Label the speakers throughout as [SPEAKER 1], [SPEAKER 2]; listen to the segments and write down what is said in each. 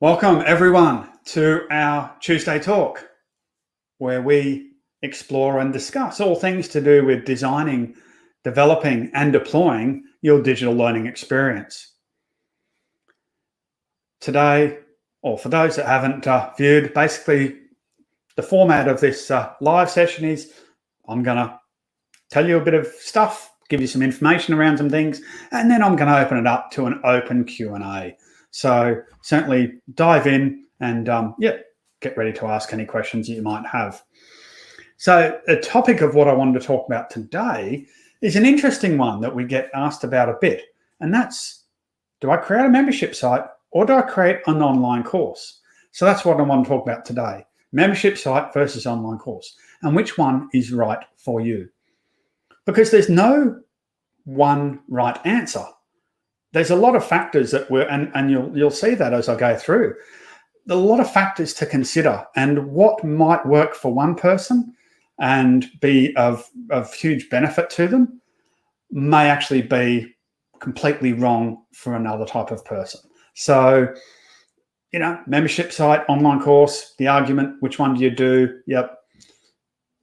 [SPEAKER 1] Welcome everyone to our Tuesday talk, where we explore and discuss all things to do with designing, developing and deploying your digital learning experience. Today, or for those that haven't viewed, basically the format of this live session is I'm going to tell you a bit of stuff, give you some information around some things, and then I'm going to open it up to an open Q&A. So certainly dive in and get ready to ask any questions that you might have. So the topic of what I wanted to talk about today is an interesting one that we get asked about a bit, and that's, do I create a membership site or do I create an online course? So that's what I want to talk about today, membership site versus online course, and which one is right for you. Because there's no one right answer. There's a lot of factors that and you'll see that as I go through. There are a lot of factors to consider, and what might work for one person and be of huge benefit to them may actually be completely wrong for another type of person. So, membership site, online course, the argument, which one do you do? Yep,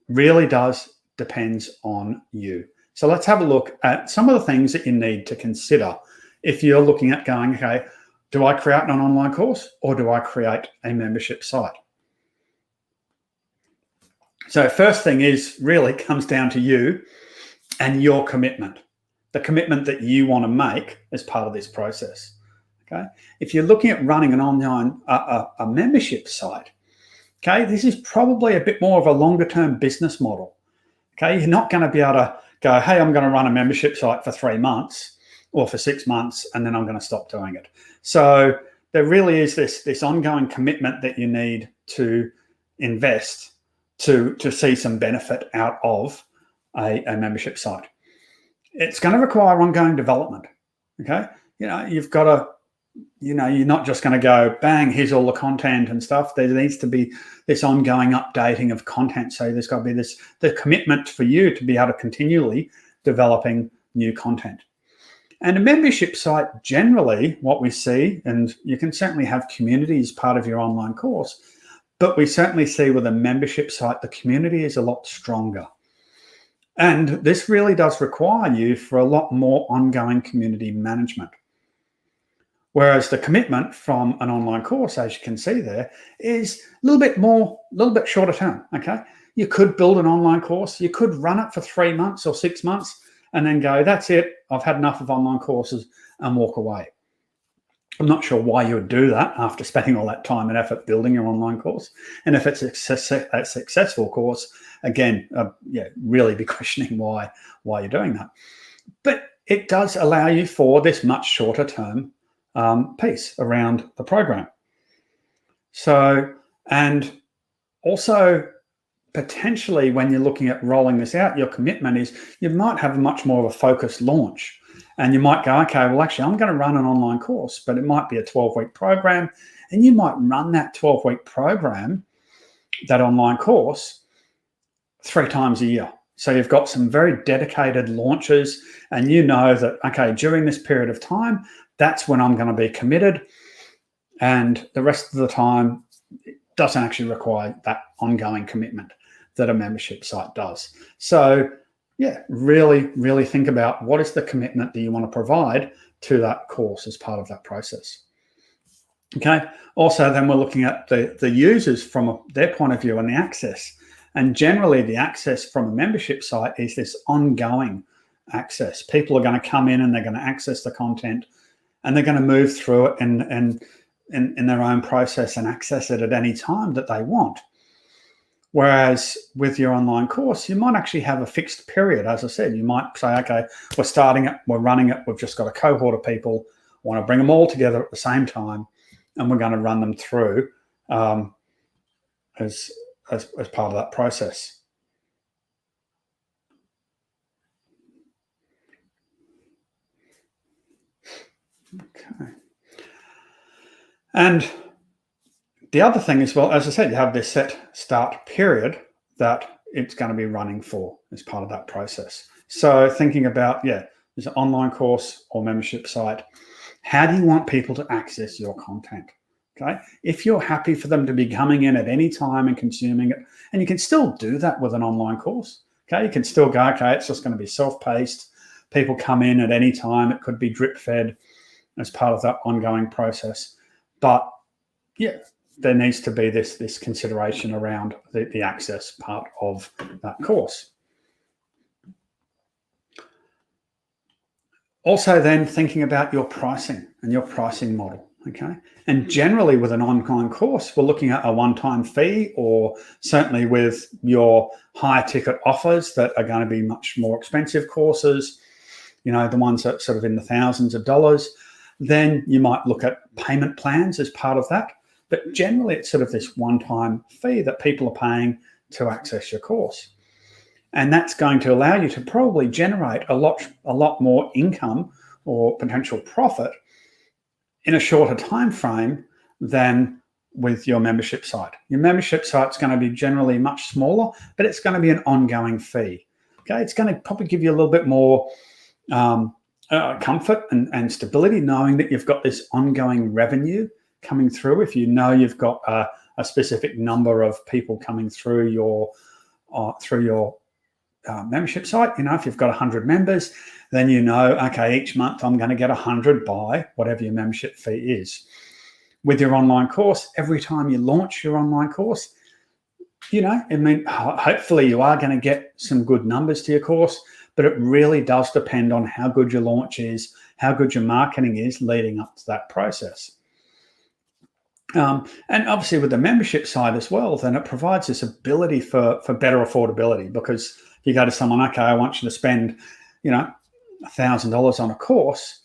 [SPEAKER 1] really does depends on you. So let's have a look at some of the things that you need to consider if you're looking at going, okay, do I create an online course or do I create a membership site? So first thing is really comes down to you and your commitment, the commitment that you want to make as part of this process. Okay, if you're looking at running an online a membership site, okay, this is probably a bit more of a longer term business model. Okay, you're not going to be able to go, hey, I'm going to run a membership site for 3 months or for 6 months, and then I'm going to stop doing it. So there really is this ongoing commitment that you need to invest to see some benefit out of a membership site. It's going to require ongoing development. Okay, you've got to, you're not just going to go, bang, here's all the content and stuff. There needs to be this ongoing updating of content. So there's got to be the commitment for you to be able to continually developing new content. And a membership site, generally what we see, and you can certainly have community as part of your online course, but we certainly see with a membership site, the community is a lot stronger. And this really does require you for a lot more ongoing community management. Whereas the commitment from an online course, as you can see there, is a little bit shorter term, okay? You could build an online course, you could run it for 3 months or 6 months and then go, that's it, I've had enough of online courses, and walk away. I'm not sure why you would do that after spending all that time and effort building your online course. And if it's a successful course, again, really be questioning why you're doing that. But it does allow you for this much shorter term piece around the program. So, and also potentially when you're looking at rolling this out, your commitment is you might have much more of a focused launch, and you might go, okay, well, actually, I'm going to run an online course, but it might be a 12-week program, and you might run that 12-week program, that online course, 3 times a year. So you've got some very dedicated launches, and you know that, okay, during this period of time, that's when I'm going to be committed, and the rest of the time it doesn't actually require that ongoing commitment that a membership site does. So yeah, really, really think about what is the commitment that you want to provide to that course as part of that process. Okay. Also, then we're looking at the users from their point of view and the access. And generally the access from a membership site is this ongoing access. People are going to come in and they're going to access the content, and they're going to move through it and in their own process and access it at any time that they want. Whereas with your online course, you might actually have a fixed period. As I said, you might say, okay, we're starting it, we're running it, we've just got a cohort of people, I want to bring them all together at the same time, and we're going to run them through as part of that process. Okay. And the other thing is, well, as I said, you have this set start period that it's going to be running for as part of that process. So thinking about, there's an online course or membership site. How do you want people to access your content? Okay. If you're happy for them to be coming in at any time and consuming it, and you can still do that with an online course. Okay. You can still go, okay, it's just going to be self-paced. People come in at any time. It could be drip fed as part of that ongoing process. But yeah, there needs to be this consideration around the access part of that course. Also then thinking about your pricing and your pricing model. Okay. And generally with an online course, we're looking at a one-time fee, or certainly with your higher ticket offers that are going to be much more expensive courses, the ones that sort of in the thousands of dollars, then you might look at payment plans as part of that. But generally it's sort of this one-time fee that people are paying to access your course. And that's going to allow you to probably generate a lot more income or potential profit in a shorter time frame than with your membership site. Your membership site's going to be generally much smaller, but it's going to be an ongoing fee. Okay, it's going to probably give you a little bit more comfort and stability, knowing that you've got this ongoing revenue coming through. If you know you've got a specific number of people coming through your membership site, if you've got 100 members, then okay, each month I'm going to get 100 by whatever your membership fee is. With your online course, every time you launch your online course, hopefully you are going to get some good numbers to your course, but it really does depend on how good your launch is, how good your marketing is leading up to that process. And obviously with the membership side as well, then it provides this ability for better affordability, because if you go to someone, okay, I want you to spend, $1,000 on a course,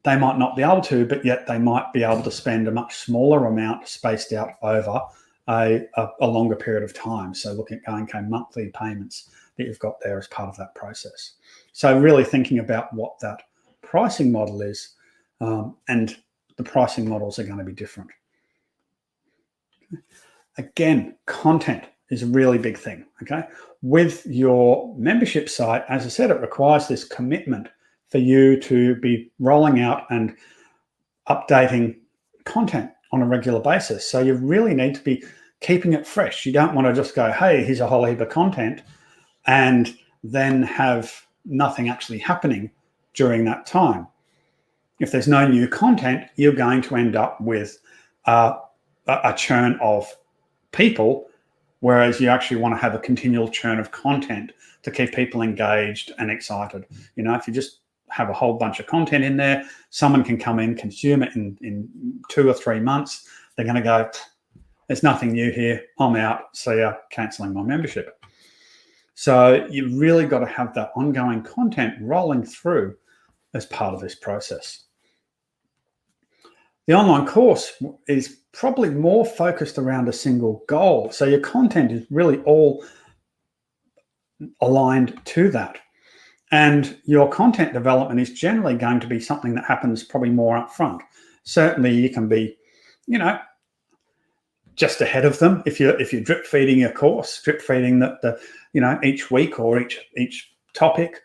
[SPEAKER 1] they might not be able to, but yet they might be able to spend a much smaller amount spaced out over a longer period of time. So looking at going, okay, monthly payments that you've got there as part of that process. So really thinking about what that pricing model is, and the pricing models are going to be different. Again, content is a really big thing, okay? With your membership site, as I said, it requires this commitment for you to be rolling out and updating content on a regular basis. So you really need to be keeping it fresh. You don't want to just go, hey, here's a whole heap of content, and then have nothing actually happening during that time. If there's no new content, you're going to end up with a churn of people, whereas you actually want to have a continual churn of content to keep people engaged and excited. If you just have a whole bunch of content in there, someone can come in, consume it in 2 or 3 months. They're going to go, there's nothing new here. I'm out. See ya, canceling my membership. So you really got to have that ongoing content rolling through as part of this process. The online course is probably more focused around a single goal. So your content is really all aligned to that. And your content development is generally going to be something that happens probably more up front. Certainly you can be, just ahead of them if you're drip feeding your course, drip feeding each week or each topic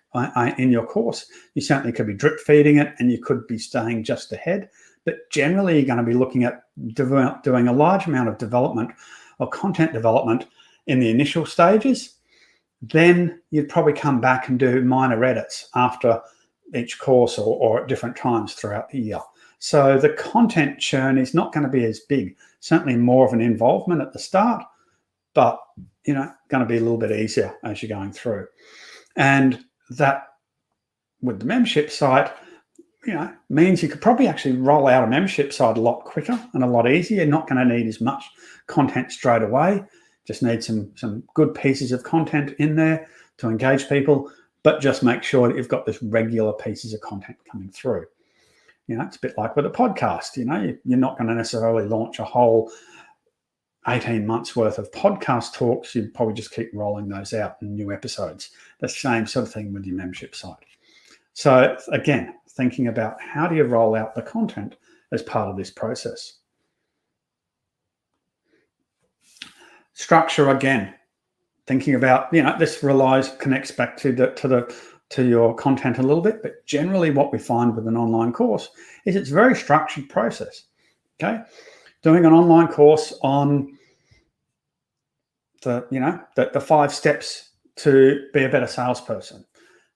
[SPEAKER 1] in your course. You certainly could be drip feeding it, and you could be staying just ahead. But generally, you're going to be looking at doing a large amount of development or content development in the initial stages. Then you'd probably come back and do minor edits after each course or at different times throughout the year. So the content churn is not going to be as big. Certainly more of an involvement at the start, but going to be a little bit easier as you're going through. And that with the membership site, means you could probably actually roll out a membership site a lot quicker and a lot easier. You're not going to need as much content straight away. Just need some good pieces of content in there to engage people, but just make sure that you've got this regular pieces of content coming through. It's a bit like with a podcast. You're not going to necessarily launch a whole 18 months worth of podcast talks. You'd probably just keep rolling those out in new episodes. The same sort of thing with your membership site. So again, thinking about how do you roll out the content as part of this process. Structure, again, thinking about, this connects back to your content a little bit, but generally what we find with an online course is it's a very structured process. Okay. doing an online course on the 5 steps to be a better salesperson.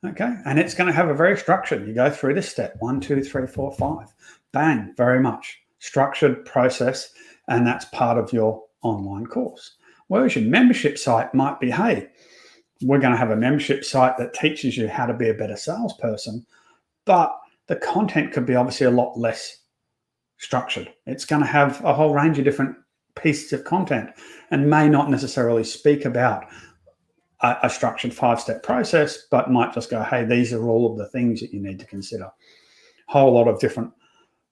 [SPEAKER 1] Okay. And it's going to have a very structured, you go through this step 1, 2, 3, 4, 5, bang, very much structured process. And that's part of your online course. Whereas your membership site might be, hey, we're going to have a membership site that teaches you how to be a better salesperson, but the content could be obviously a lot less structured. It's going to have a whole range of different pieces of content and may not necessarily speak about a structured 5-step process, but might just go, hey, these are all of the things that you need to consider. Whole lot of different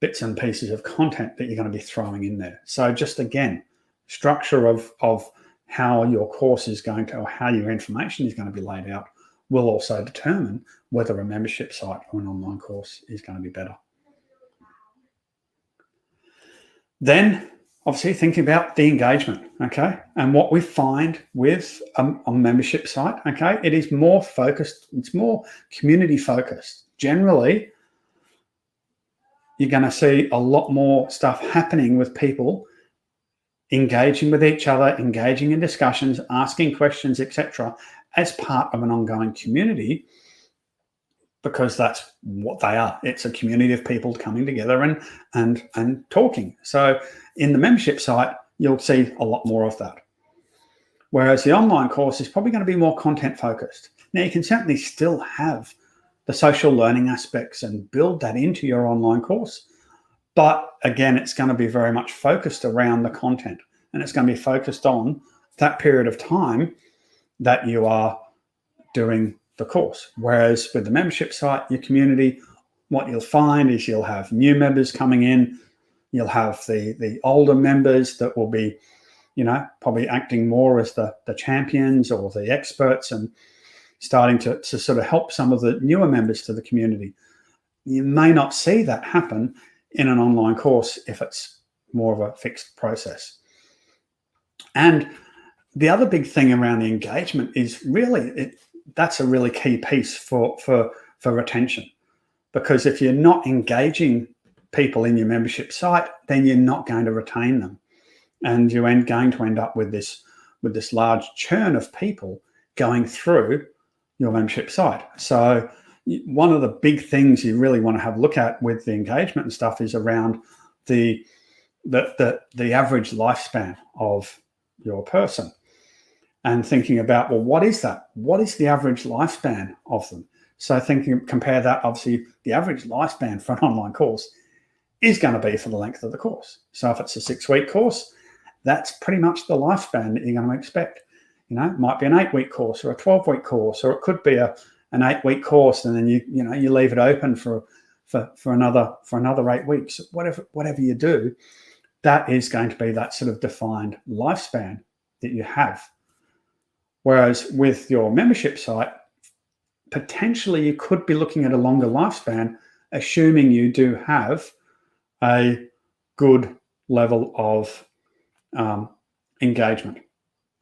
[SPEAKER 1] bits and pieces of content that you're going to be throwing in there. So just again, structure of how your course is going to, or how your information is going to be laid out will also determine whether a membership site or an online course is going to be better. Then obviously thinking about the engagement, okay? And what we find with a membership site, okay, it is more focused, it's more community focused. Generally, you're going to see a lot more stuff happening with people engaging with each other, engaging in discussions, asking questions, etc., as part of an ongoing community, because that's what they are. It's a community of people coming together and talking. So in the membership site, you'll see a lot more of that. Whereas the online course is probably going to be more content focused. Now, you can certainly still have the social learning aspects and build that into your online course. But again, it's going to be very much focused around the content, and it's going to be focused on that period of time that you are doing the course. Whereas with the membership site, your community, what you'll find is you'll have new members coming in. You'll have the older members that will be, probably acting more as the champions or the experts and starting to sort of help some of the newer members to the community. You may not see that happen in an online course if it's more of a fixed process. And the other big thing around the engagement is really, that's a really key piece for retention. Because if you're not engaging people in your membership site, then you're not going to retain them. And you're going to end up with this large churn of people going through your membership site. So one of the big things you really want to have a look at with the engagement and stuff is around the average lifespan of your person, and thinking about, well, what is that? What is the average lifespan of them? So compare that, obviously, the average lifespan for an online course is going to be for the length of the course. So if it's a 6-week course, that's pretty much the lifespan that you're going to expect. It might be an 8-week course or a 12-week course, or it could be an 8-week course, and then you leave it open for another 8 weeks. Whatever you do, that is going to be that sort of defined lifespan that you have. Whereas with your membership site, potentially you could be looking at a longer lifespan, assuming you do have a good level of engagement,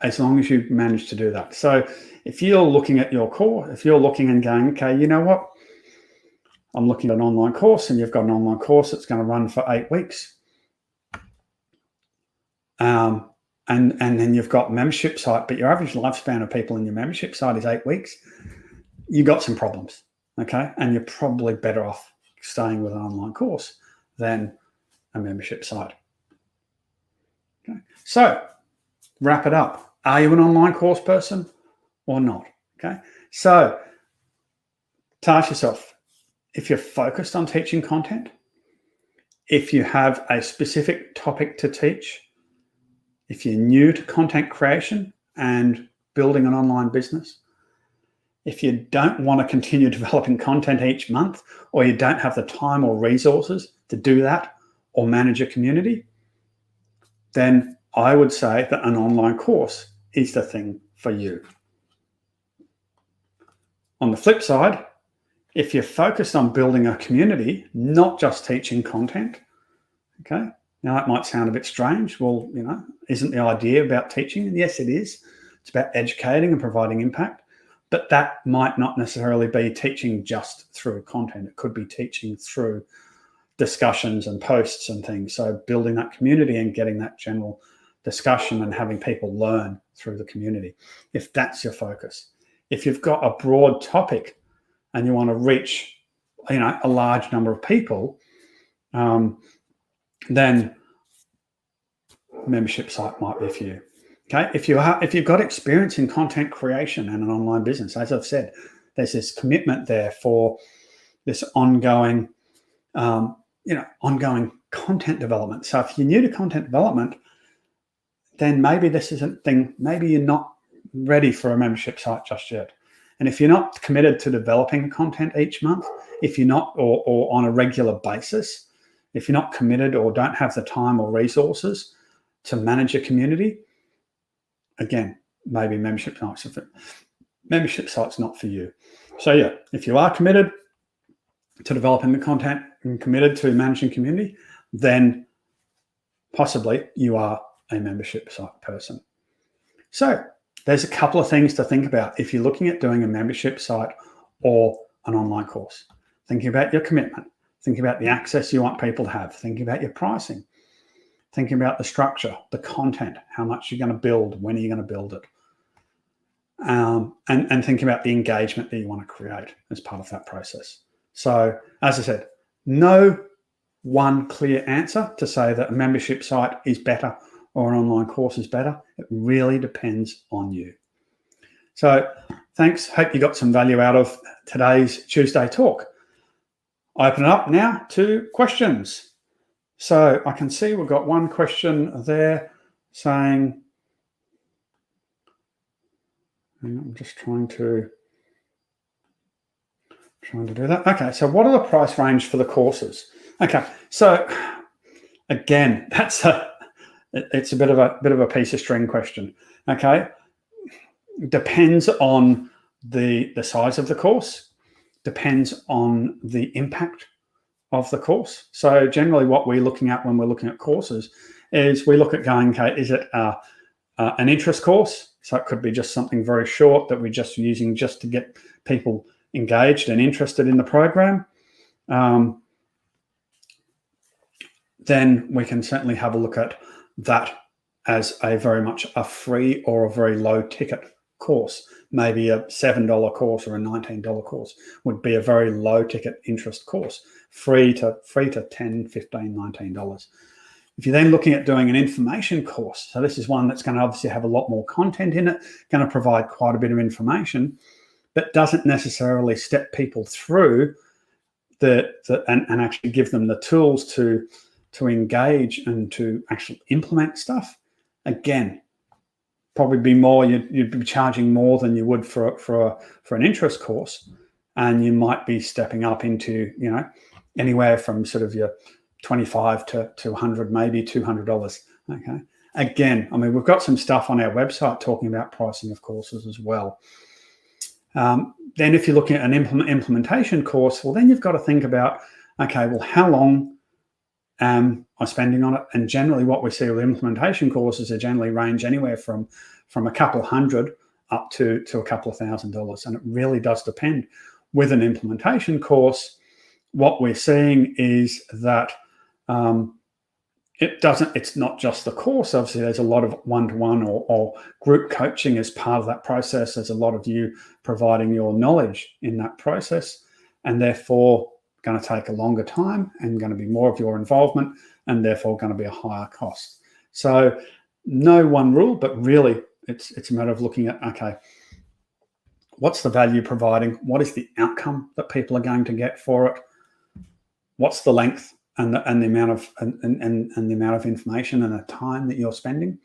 [SPEAKER 1] as long as you manage to do that. So if you're looking at your core, if you're looking and going, okay, you know what, I'm looking at an online course, and you've got an online course that's going to run for 8 weeks. And then you've got membership site, but your average lifespan of people in your membership site is 8 weeks. You got some problems, okay? And you're probably better off staying with an online course than a membership site. Okay. So wrap it up. Are you an online course person or not? Okay. So task yourself, if you're focused on teaching content, if you have a specific topic to teach, if you're new to content creation and building an online business, if you don't want to continue developing content each month, or you don't have the time or resources to do that or manage a community, then I would say that an online course is the thing for you. On the flip side, if you're focused on building a community, not just teaching content, okay, now that might sound a bit strange. Well, isn't the idea about teaching? And yes, it is. It's about educating and providing impact. But that might not necessarily be teaching just through content. It could be teaching through discussions and posts and things. So building that community and getting that general discussion and having people learn through the community, if that's your focus. If you've got a broad topic and you want to reach, a large number of people, then membership site might be for you. Okay, if you've got experience in content creation and an online business, as I've said, there's this commitment there for this ongoing, ongoing content development. So if you're new to content development, then maybe this isn't thing. Maybe you're not ready for a membership site just yet. And if you're not committed to developing content each month, if you're not, or on a regular basis, if you're not committed or don't have the time or resources to manage your community, again, maybe membership site's not for you. So yeah, if you are committed to developing the content and committed to managing community, then possibly you are a membership site person. So there's a couple of things to think about if you're looking at doing a membership site or an online course. Thinking about your commitment, thinking about the access you want people to have, thinking about your pricing, thinking about the structure, the content, how much you're going to build, when are you going to build it, and thinking about the engagement that you want to create as part of that process. So as I said, no one clear answer to say that a membership site is better or an online course is better. It really depends on you. So thanks. Hope you got some value out of today's Tuesday talk. I open it up now to questions. So I can see we've got one question there saying, I'm just trying to do that. Okay, so what are the price range for the courses? Okay, so again, it's a bit of a piece of string question. Okay, depends on the size of the course, depends on the impact of the course. So generally what we're looking at when we're looking at courses is we look at going, okay, is it an interest course? So it could be just something very short that we're just using just to get people engaged and interested in the program. Then we can certainly have a look at that as a very much a free or a very low ticket course. Maybe a $7 course or a $19 course would be a very low ticket interest course, free to $10, $15, $19. If you're then looking at doing an information course, so this is one that's going to obviously have a lot more content in it, going to provide quite a bit of information, but doesn't necessarily step people through and actually give them the tools to engage and to actually implement stuff. Again, probably be more, you'd be charging more than you would for an interest course, and you might be stepping up into anywhere from sort of your $25 to $100, maybe $200. Okay. Again, I mean, we've got some stuff on our website talking about pricing of courses as well. Then if you're looking at an implementation course, well, then you've got to think about, okay, well, how long am I spending on it? And generally what we see with implementation courses are generally range anywhere from a couple hundred up to a couple of $1,000. And it really does depend. With an implementation course, what we're seeing is that it's not just the course. Obviously, there's a lot of one-to-one or group coaching as part of that process. There's a lot of you providing your knowledge in that process, and therefore going to take a longer time and going to be more of your involvement, and therefore going to be a higher cost. So no one rule, but really it's a matter of looking at, okay, what's the value providing? What is the outcome that people are going to get for it? What's the length and the amount of and the amount of information and the time that you're spending?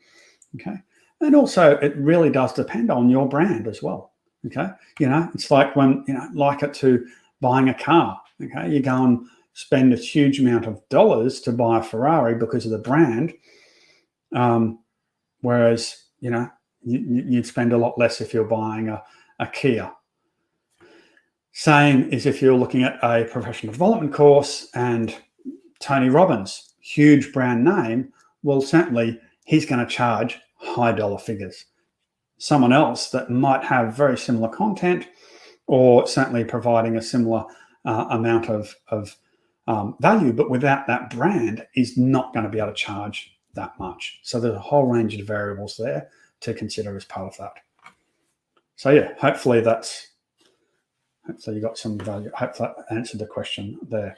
[SPEAKER 1] Okay, and also it really does depend on your brand as well. Okay, it's like when like it to buying a car. Okay, you go and spend a huge amount of dollars to buy a Ferrari because of the brand, whereas you'd spend a lot less if you're buying a Kia. Same as if you're looking at a professional development course and Tony Robbins, huge brand name, well, certainly he's going to charge high dollar figures. Someone else that might have very similar content or certainly providing a similar amount of value, but without that brand is not going to be able to charge that much. So there's a whole range of variables there to consider as part of that. So yeah, hopefully you got some value. Hopefully that answered the question there.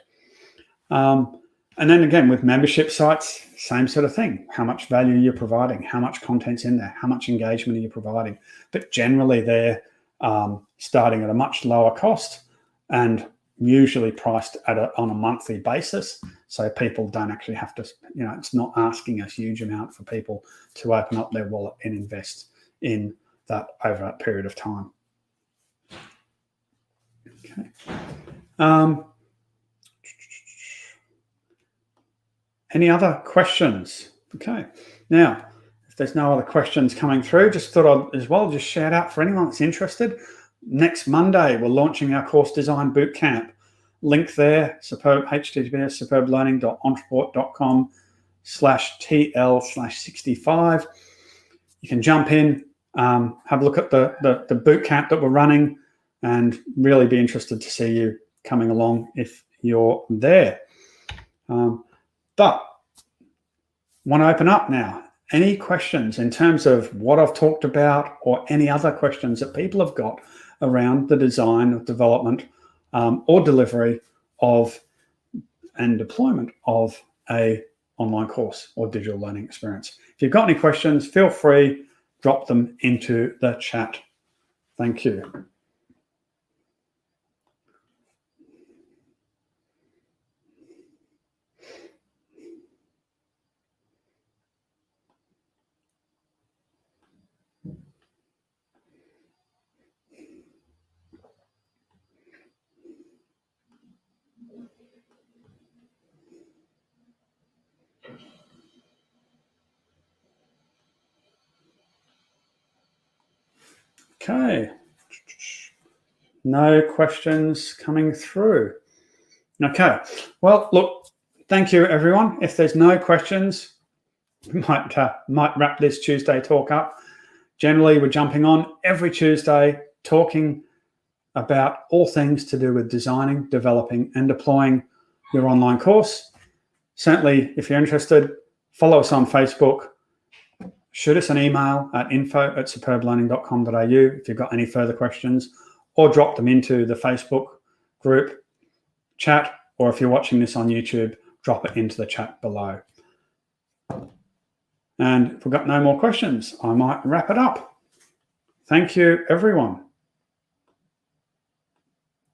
[SPEAKER 1] And then again, with membership sites, same sort of thing. How much value you're providing, how much content's in there, how much engagement are you providing. But generally they're starting at a much lower cost and usually priced on a monthly basis. So people don't actually have to, it's not asking a huge amount for people to open up their wallet and invest in that over a period of time. Okay. Any other questions? Okay. Now, if there's no other questions coming through, just thought I'd as well just shout out for anyone that's interested. Next Monday, we're launching our course design bootcamp. Link there, https://superblearning.entreport.com/TL/65. You can jump in, have a look at the bootcamp that we're running, and really be interested to see you coming along if you're there. But want to open up now. Any questions in terms of what I've talked about or any other questions that people have got around the design or development or delivery of and deployment of a online course or digital learning experience? If you've got any questions, feel free, drop them into the chat. Thank you. Okay. No questions coming through. Okay. Well, look, thank you, everyone. If there's no questions, we might wrap this Tuesday talk up. Generally, we're jumping on every Tuesday talking about all things to do with designing, developing, and deploying your online course. Certainly, if you're interested, follow us on Facebook. Shoot us an email at info@superblearning.com.au if you've got any further questions, or drop them into the Facebook group chat, or if you're watching this on YouTube, drop it into the chat below. And if we've got no more questions, I might wrap it up. Thank you, everyone.